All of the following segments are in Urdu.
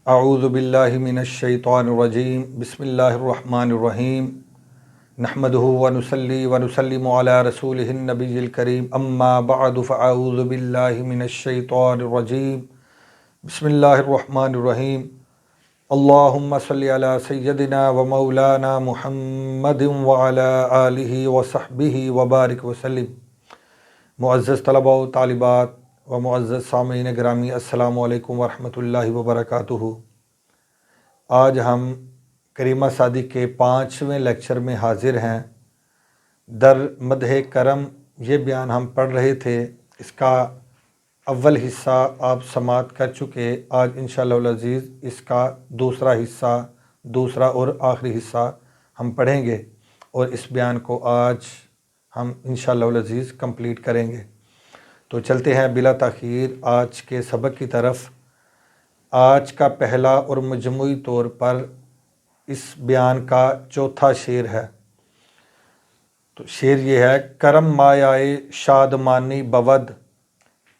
اعوذ باللہ من الشیطان الرجیم بسم اللہ الرحمن الرحیم نحمدہ ونصلی ونسلم علی رسولہ النبی الکریم اما بعد فاعوذ باللہ من الشیطان الرجیم بسم اللہ الرحمن الرحیم اللہم صلی علی سیدنا و مولانا محمد وعلی آلہ وصحبہ وبارک وسلم۔ معزز طلباء و طالبات و معزز سامعین گرامی، السلام علیکم ورحمۃ اللہ وبرکاتہ۔ آج ہم کریمہ سعدی کے 5ویں لیکچر میں حاضر ہیں۔ در مدح کرم یہ بیان ہم پڑھ رہے تھے، اس کا اول حصہ آپ سماعت کر چکے۔ آج انشاءاللہ العزیز اس کا دوسرا حصہ، دوسرا اور آخری حصہ ہم پڑھیں گے، اور اس بیان کو آج ہم انشاءاللہ العزیز کمپلیٹ کریں گے۔ تو چلتے ہیں بلا تاخیر آج کے سبق کی طرف۔ آج کا پہلا اور مجموعی طور پر اس بیان کا چوتھا شعر ہے۔ تو شعر یہ ہے: کرم مایائے شادمانی بود،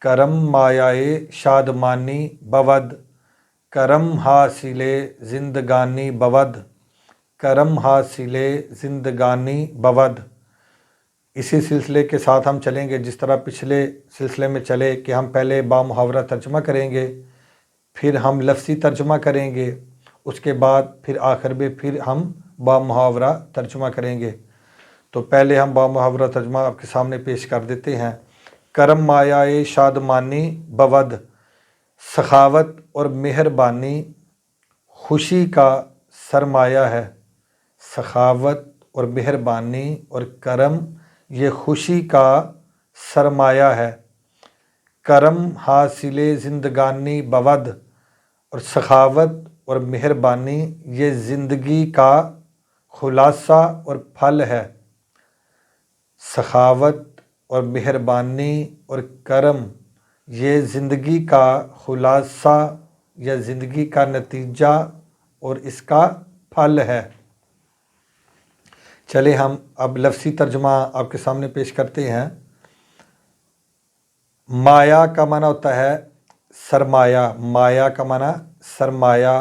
کرم مایائے شادمانی بود، کرم حاصل زندگانی بود، کرم حاصل زندگانی بود۔ اسی سلسلے کے ساتھ ہم چلیں گے، جس طرح پچھلے سلسلے میں چلے کہ ہم پہلے بامحاورہ ترجمہ کریں گے، پھر ہم لفظی ترجمہ کریں گے، اس کے بعد پھر آخر میں پھر ہم بامحاورہ ترجمہ کریں گے۔ تو پہلے ہم بامحاورہ ترجمہ آپ کے سامنے پیش کر دیتے ہیں۔ کرم مایائے شادمانی بود، سخاوت اور مہربانی خوشی کا سرمایہ ہے۔ سخاوت اور مہربانی اور کرم یہ خوشی کا سرمایہ ہے۔ کرم حاصل زندگانی بود، اور سخاوت اور مہربانی یہ زندگی کا خلاصہ اور پھل ہے۔ سخاوت اور مہربانی اور کرم یہ زندگی کا خلاصہ یا زندگی کا نتیجہ اور اس کا پھل ہے۔ چلے ہم اب لفظی ترجمہ آپ کے سامنے پیش کرتے ہیں۔ مایا کا معنی ہوتا ہے سرمایہ، مایا کا معنی سرمایہ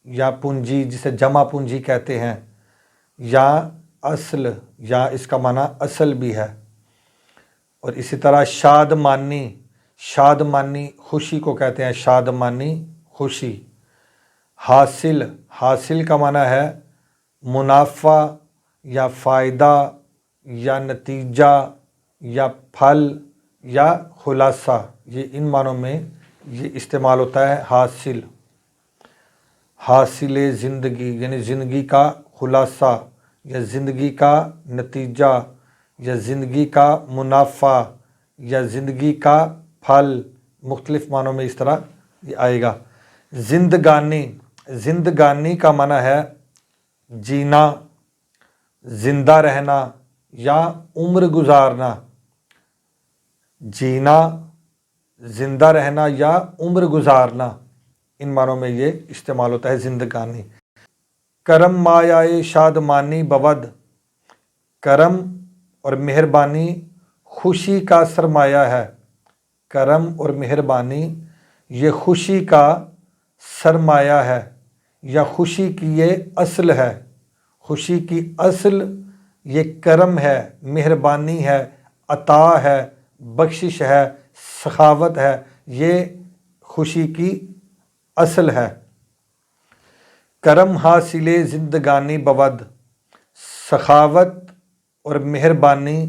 یا پونجی، جسے جمع پونجی کہتے ہیں، یا اصل، یا اس کا معنی اصل بھی ہے۔ اور اسی طرح شادمانی، شادمانی خوشی کو کہتے ہیں، شادمانی خوشی۔ حاصل، حاصل کا معنی ہے منافع یا فائدہ یا نتیجہ یا پھل یا خلاصہ، یہ ان معنوں میں یہ استعمال ہوتا ہے حاصل۔ حاصل زندگی یعنی زندگی کا خلاصہ یا زندگی کا نتیجہ یا زندگی کا منافع یا زندگی کا پھل، مختلف معنوں میں اس طرح یہ آئے گا۔ زندگانی، زندگانی کا معنی ہے جینا، زندہ رہنا یا عمر گزارنا۔ جینا، زندہ رہنا یا عمر گزارنا، ان معنوں میں یہ استعمال ہوتا ہے زندگانی۔ کرم مایائے شادمانی بود، کرم اور مہربانی خوشی کا سرمایہ ہے۔ کرم اور مہربانی یہ خوشی کا سرمایہ ہے یا خوشی کی یہ اصل ہے۔ خوشی کی اصل یہ کرم ہے، مہربانی ہے، عطا ہے، بخشش ہے، سخاوت ہے، یہ خوشی کی اصل ہے۔ کرم حاصل زندگانی بود، سخاوت اور مہربانی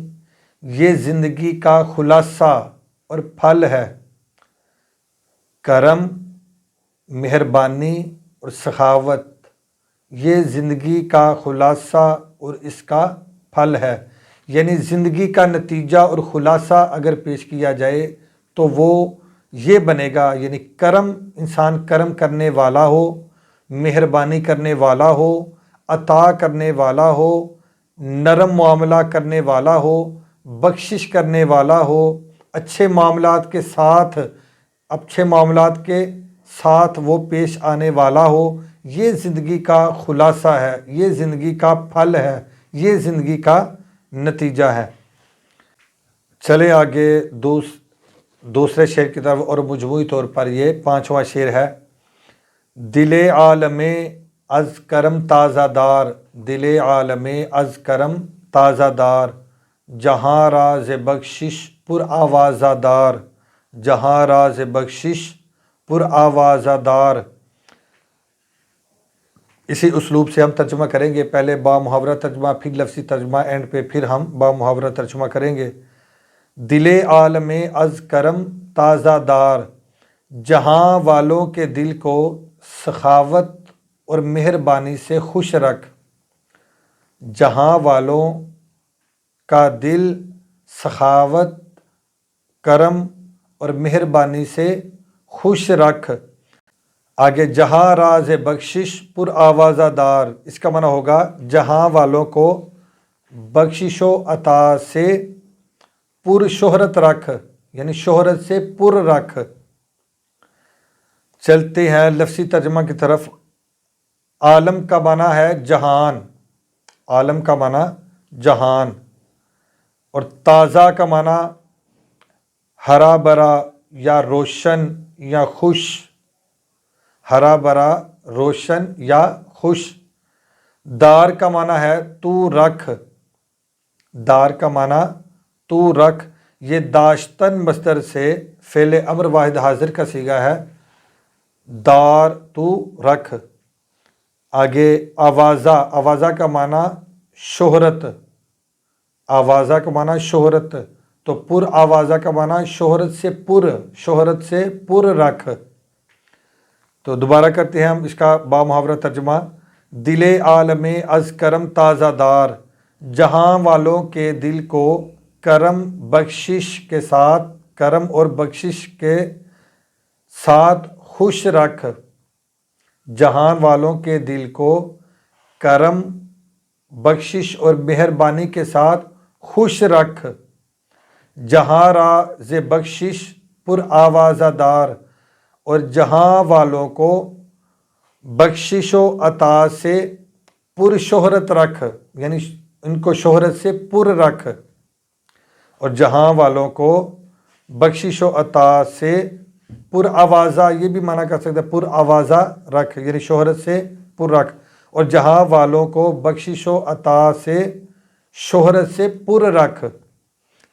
یہ زندگی کا خلاصہ اور پھل ہے۔ کرم، مہربانی اور سخاوت یہ زندگی کا خلاصہ اور اس کا پھل ہے۔ یعنی زندگی کا نتیجہ اور خلاصہ اگر پیش کیا جائے تو وہ یہ بنے گا، یعنی کرم، انسان کرم کرنے والا ہو، مہربانی کرنے والا ہو، عطا کرنے والا ہو، نرم معاملہ کرنے والا ہو، بخشش کرنے والا ہو، اچھے معاملات کے ساتھ، اچھے معاملات کے ساتھ وہ پیش آنے والا ہو، یہ زندگی کا خلاصہ ہے، یہ زندگی کا پھل ہے، یہ زندگی کا نتیجہ ہے۔ چلے آگے دوسرے شعر کی طرف، اور مجموعی طور پر یہ 5واں شعر ہے۔ دل عالم از کرم تازہ دار، دل عالم از کرم تازہ دار، جہاں راز بخشش پر آوازہ دار، جہاں راز بخشش پر آوازہ دار۔ اسی اسلوب سے ہم ترجمہ کریں گے، پہلے با محاورہ ترجمہ، پھر لفظی ترجمہ، اینڈ پہ پھر ہم با محاورہ ترجمہ کریں گے۔ دل عالم از کرم تازہ دار، جہاں والوں کے دل کو سخاوت اور مہربانی سے خوش رکھ، جہاں والوں کا دل سخاوت، کرم اور مہربانی سے خوش رکھ۔ آگے جہاں راز بخشش پر آوازہ دار، اس کا معنی ہوگا جہاں والوں کو بخشش و عطا سے پر شہرت رکھ، یعنی شہرت سے پر رکھ۔ چلتے ہیں لفظی ترجمہ کی طرف۔ عالم کا معنی ہے جہان، عالم کا معنی جہان، اور تازہ کا معنی ہرا بھرا یا روشن یا خوش، ہرا بھرا روشن یا خوش۔ دار کا معنی ہے تو رکھ، دار کا معنی تو رکھ، یہ داشتن مصدر سے فعل امر واحد حاضر کا صیغہ ہے، دار تو رکھ۔ آگے آوازہ، آوازہ کا معنی شہرت، آوازہ کا معنی شہرت، تو پر آوازہ کا معنی شہرت سے پر، شہرت سے پر رکھ۔ تو دوبارہ کرتے ہیں ہم اس کا با محاورہ ترجمہ۔ دل عالم از کرم تازہ دار، جہاں والوں کے دل کو کرم بخشش کے ساتھ، کرم اور بخشش کے ساتھ خوش رکھ، جہاں والوں کے دل کو کرم بخشش اور مہربانی کے ساتھ خوش رکھ، جہاں راز بخشش پر آوازہ دار، اور جہاں والوں کو بخشش و عطا سے پر شہرت رکھ، یعنی ان کو شہرت سے پر رکھ، اور جہاں والوں کو بخشش و عطا سے پر آوازہ، یہ بھی معنی کر سکتے ہیں پر آوازہ رکھ، یعنی شہرت سے پر رکھ، اور جہاں والوں کو بخشش و عطا سے شہرت سے پر رکھ۔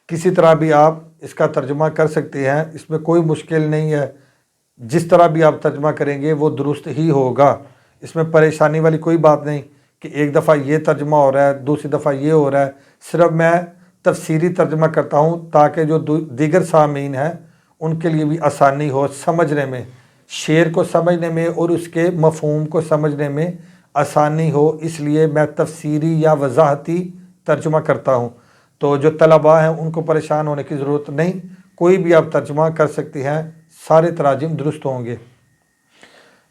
کسی طرح بھی آپ اس کا ترجمہ کر سکتے ہیں، اس میں کوئی مشکل نہیں ہے، جس طرح بھی آپ ترجمہ کریں گے وہ درست ہی ہوگا، اس میں پریشانی والی کوئی بات نہیں کہ ایک دفعہ یہ ترجمہ ہو رہا ہے، دوسری دفعہ یہ ہو رہا ہے۔ صرف میں تفسیری ترجمہ کرتا ہوں تاکہ جو دیگر سامعین ہیں ان کے لیے بھی آسانی ہو سمجھنے میں، شعر کو سمجھنے میں اور اس کے مفہوم کو سمجھنے میں آسانی ہو، اس لیے میں تفسیری یا وضاحتی ترجمہ کرتا ہوں۔ تو جو طلباء ہیں ان کو پریشان ہونے کی ضرورت نہیں، کوئی بھی آپ ترجمہ کر سکتے ہیں، سارے تراجم درست ہوں گے۔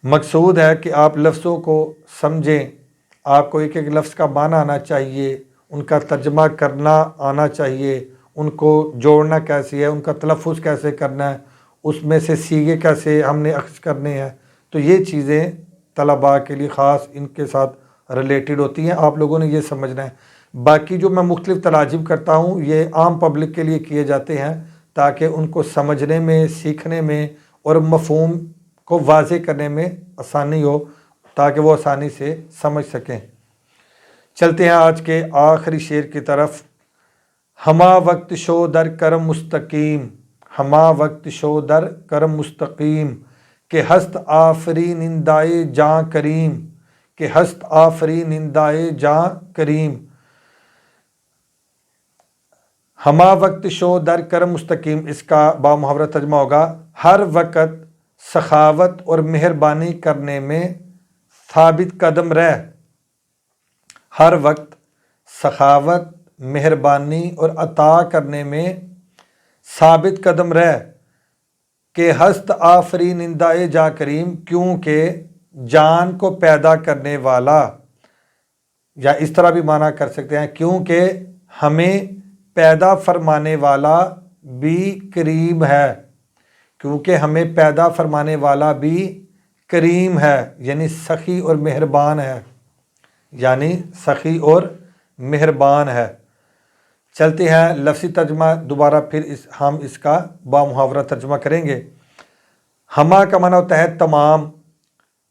مقصود ہے کہ آپ لفظوں کو سمجھیں، آپ کو ایک ایک لفظ کا معنی آنا چاہیے، ان کا ترجمہ کرنا آنا چاہیے، ان کو جوڑنا کیسے ہے، ان کا تلفظ کیسے کرنا ہے، اس میں سے صیغے کیسے ہم نے اخذ کرنے ہیں۔ تو یہ چیزیں طلباء کے لیے خاص ان کے ساتھ ریلیٹڈ ہوتی ہیں، آپ لوگوں نے یہ سمجھنا ہے۔ باقی جو میں مختلف تراجم کرتا ہوں یہ عام پبلک کے لیے کیے جاتے ہیں تاکہ ان کو سمجھنے میں، سیکھنے میں اور مفہوم کو واضح کرنے میں آسانی ہو، تاکہ وہ آسانی سے سمجھ سکیں۔ چلتے ہیں آج کے آخری شعر کی طرف۔ ہما وقت شو در کرم مستقیم، ہما وقت شو در کرم مستقیم، کہ ہست آفرینندائے جاں کریم، کہ ہست آفرینندائے جاں کریم۔ ہما وقت شو در کرم مستقیم، اس کا با محاورہ ترجمہ ہوگا ہر وقت سخاوت اور مہربانی کرنے میں ثابت قدم رہ، ہر وقت سخاوت، مہربانی اور عطا کرنے میں ثابت قدم رہ، کہ ہست آفرینندائے جاں کریم، کیونکہ جان کو پیدا کرنے والا، یا اس طرح بھی معنی کر سکتے ہیں کیونکہ ہمیں پیدا فرمانے والا بھی کریم ہے، کیونکہ ہمیں پیدا فرمانے والا بھی کریم ہے، یعنی سخی اور مہربان ہے، یعنی سخی اور مہربان ہے۔ چلتے ہیں لفظی ترجمہ دوبارہ، پھر ہم اس کا با محاورہ ترجمہ کریں گے۔ ہما کا معنی ہوتا ہے تمام،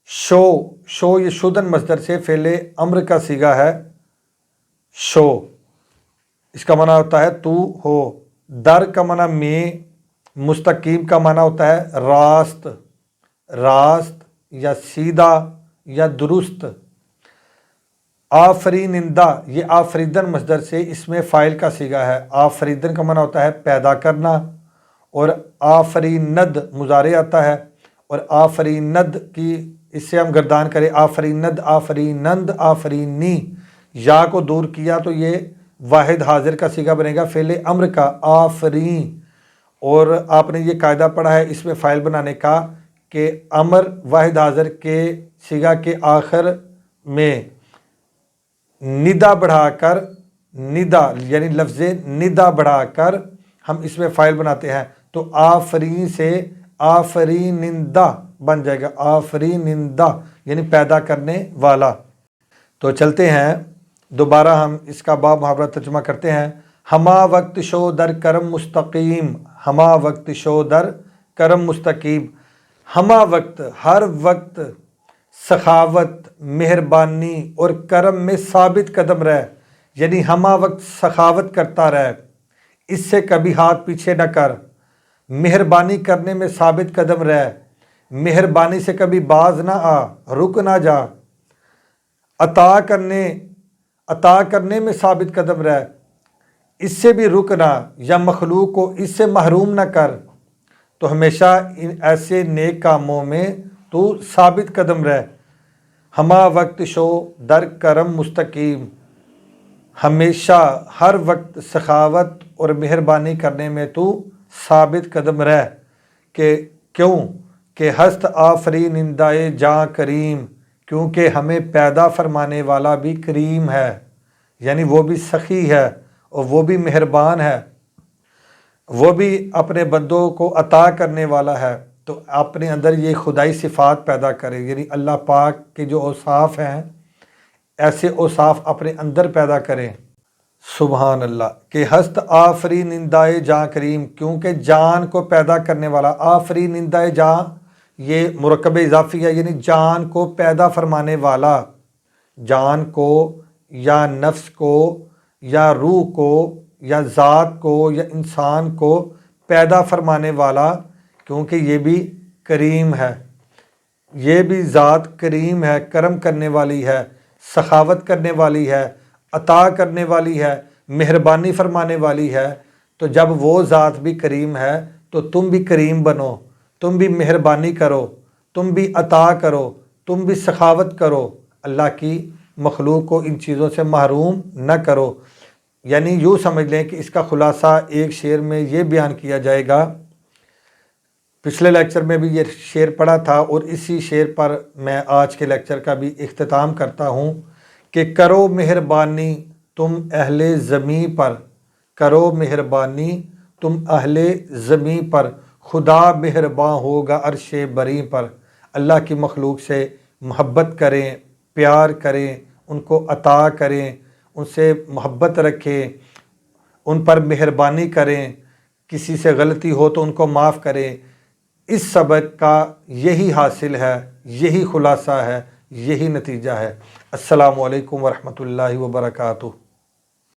شو یہ شدن مصدر سے فعل امر کا صیغہ ہے شو، اس کا معنی ہوتا ہے تو ہو، در کا معنی میں، مستقیم کا معنی ہوتا ہے راست یا سیدھا یا درست۔ آفرینندہ یہ آفریدن مصدر سے اس میں فاعل کا صیغہ ہے۔ آفریدن کا معنی ہوتا ہے پیدا کرنا، اور آفریند مضارع آتا ہے، اور آفریند کی اس سے ہم گردان کریں آفریند، آفرینند، آفرینی، یا کو دور کیا تو یہ واحد حاضر کا صیغہ بنے گا فعل امر کا آفرین۔ اور آپ نے یہ قاعدہ پڑھا ہے اس میں فاعل بنانے کا کہ امر واحد حاضر کے صیغہ کے آخر میں ندا بڑھا کر، ندا یعنی لفظ ندا بڑھا کر ہم اس میں فاعل بناتے ہیں، تو آفرین سے آفرینندہ بن جائے گا، آفرینندہ یعنی پیدا کرنے والا۔ تو چلتے ہیں دوبارہ ہم اس کا باب محاورہ ترجمہ کرتے ہیں۔ ہما وقت شو در کرم مستقیم، ہما وقت شو در کرم مستقیم، ہما وقت ہر وقت سخاوت، مہربانی اور کرم میں ثابت قدم رہ، یعنی ہما وقت سخاوت کرتا رہ، اس سے کبھی ہاتھ پیچھے نہ کر، مہربانی کرنے میں ثابت قدم رہ، مہربانی سے کبھی باز نہ آ، رک نہ جا، عطا کرنے میں ثابت قدم رہ، اس سے بھی رکنا، یا مخلوق کو اس سے محروم نہ کر، تو ہمیشہ ان ایسے نیک کاموں میں تو ثابت قدم رہ۔ ہما وقت شو در کرم مستقیم، ہمیشہ ہر وقت سخاوت اور مہربانی کرنے میں تو ثابت قدم رہ، کہ کیوں کہ ہست آفرینندۂ جاں کریم، کیونکہ ہمیں پیدا فرمانے والا بھی کریم ہے، یعنی وہ بھی سخی ہے اور وہ بھی مہربان ہے، وہ بھی اپنے بندوں کو عطا کرنے والا ہے۔ تو اپنے اندر یہ خدائی صفات پیدا کرے، یعنی اللہ پاک کے جو اوصاف ہیں ایسے اوصاف اپنے اندر پیدا کریں۔ سبحان اللہ، کہ ہست آفرینندۂ جاں کریم، کیونکہ جان کو پیدا کرنے والا، آفرینندۂ جاں یہ مرکب اضافی ہے، یعنی جان کو پیدا فرمانے والا، جان کو یا نفس کو یا روح کو یا ذات کو یا انسان کو پیدا فرمانے والا، کیونکہ یہ بھی کریم ہے، یہ بھی ذات کریم ہے، کرم کرنے والی ہے، سخاوت کرنے والی ہے، عطا کرنے والی ہے، مہربانی فرمانے والی ہے۔ تو جب وہ ذات بھی کریم ہے تو تم بھی کریم بنو، تم بھی مہربانی کرو، تم بھی عطا کرو، تم بھی سخاوت کرو، اللہ کی مخلوق کو ان چیزوں سے محروم نہ کرو۔ یعنی یوں سمجھ لیں کہ اس کا خلاصہ ایک شعر میں یہ بیان کیا جائے گا، پچھلے لیکچر میں بھی یہ شعر پڑھا تھا اور اسی شعر پر میں آج کے لیکچر کا بھی اختتام کرتا ہوں، کہ کرو مہربانی تم اہل زمیں پر، کرو مہربانی تم اہل زمیں پر، خدا مہرباں ہوگا عرش بری پر۔ اللہ کی مخلوق سے محبت کریں، پیار کریں، ان کو عطا کریں، ان سے محبت رکھیں، ان پر مہربانی کریں، کسی سے غلطی ہو تو ان کو معاف کریں۔ اس سبق کا یہی حاصل ہے، یہی خلاصہ ہے، یہی نتیجہ ہے۔ السلام علیکم ورحمۃ اللہ وبرکاتہ۔